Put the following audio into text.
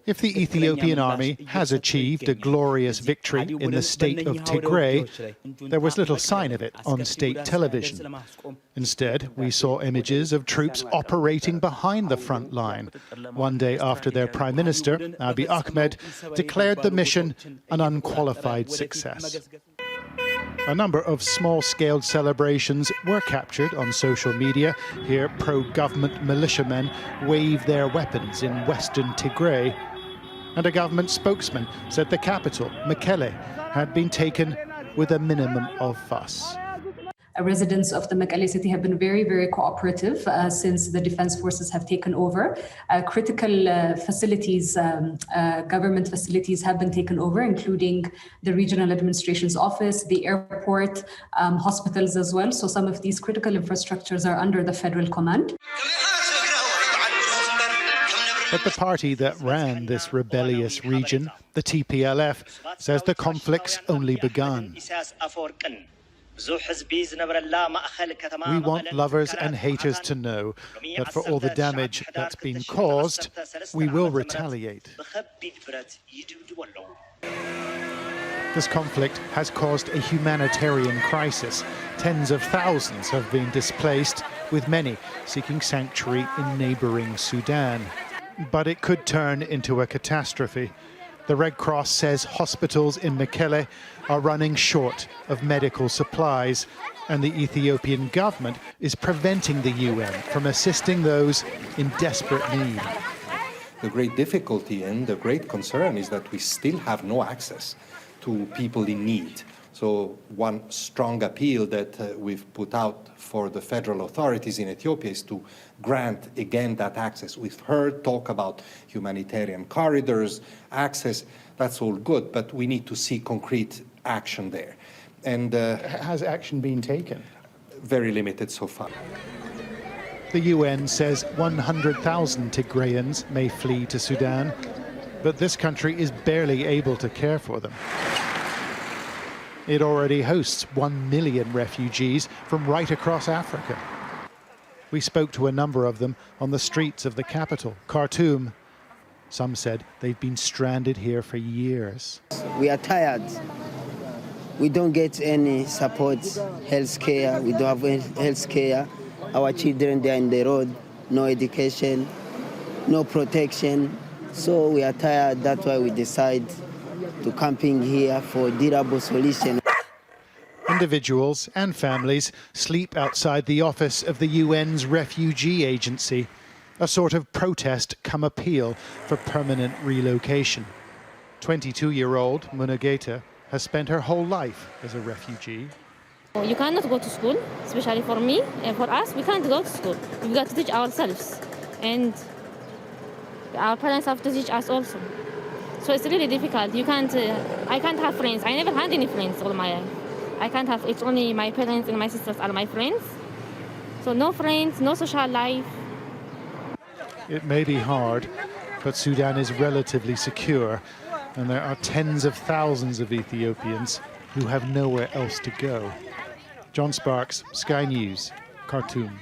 If the Ethiopian army has achieved a glorious victory in the state of Tigray, there was little sign of it on state television. Instead, we saw images of troops operating behind the front line, one day after their Prime Minister, Abiy Ahmed, declared the mission an unqualified success. A number of small-scale celebrations were captured on social media. Here, pro-government militiamen wave their weapons in western Tigray. And a government spokesman said the capital, Mekelle, had been taken with a minimum of fuss. Residents of the Mekelle city have been very, very cooperative since the defense forces have taken over. Critical facilities, government facilities have been taken over, including the regional administration's office, the airport, hospitals as well. So some of these critical infrastructures are under the federal command. But the party that ran this rebellious region, the TPLF, says the conflict's only begun. We want lovers and haters to know that for all the damage that's been caused, we will retaliate. This conflict has caused a humanitarian crisis. Tens of thousands have been displaced, with many seeking sanctuary in neighboring Sudan. But it could turn into a catastrophe. The Red Cross says hospitals in Mekelle are running short of medical supplies, and the Ethiopian government is preventing the UN from assisting those in desperate need. The great difficulty and the great concern is that we still have no access to people in need. So one strong appeal that we've put out for the federal authorities in Ethiopia is to grant again that access. We've heard talk about humanitarian corridors, access, that's all good, but we need to see concrete action there. And has action been taken? Very limited so far. The UN says 100,000 Tigrayans may flee to Sudan, but this country is barely able to care for them. It already hosts 1 million refugees from right across Africa. We spoke to a number of them on the streets of the capital, Khartoum. Some said they've been stranded here for years. We are tired. We don't get any support, health care. We don't have health care. Our children, they're in the road, no education, no protection. So we are tired. That's why we decide to camping here for durable solution. Individuals and families sleep outside the office of the UN's refugee agency, a sort of protest come appeal for permanent relocation. 22-year-old Munageta has spent her whole life as a refugee. You cannot go to school, especially for me and for us. We can't go to school. We've got to teach ourselves, and our parents have to teach us also. So it's really difficult. I can't have friends. I never had any friends all my life. I can't have, it's only my parents and my sisters are my friends. So no friends, no social life. It may be hard, but Sudan is relatively secure, and there are tens of thousands of Ethiopians who have nowhere else to go. John Sparks, Sky News, Khartoum.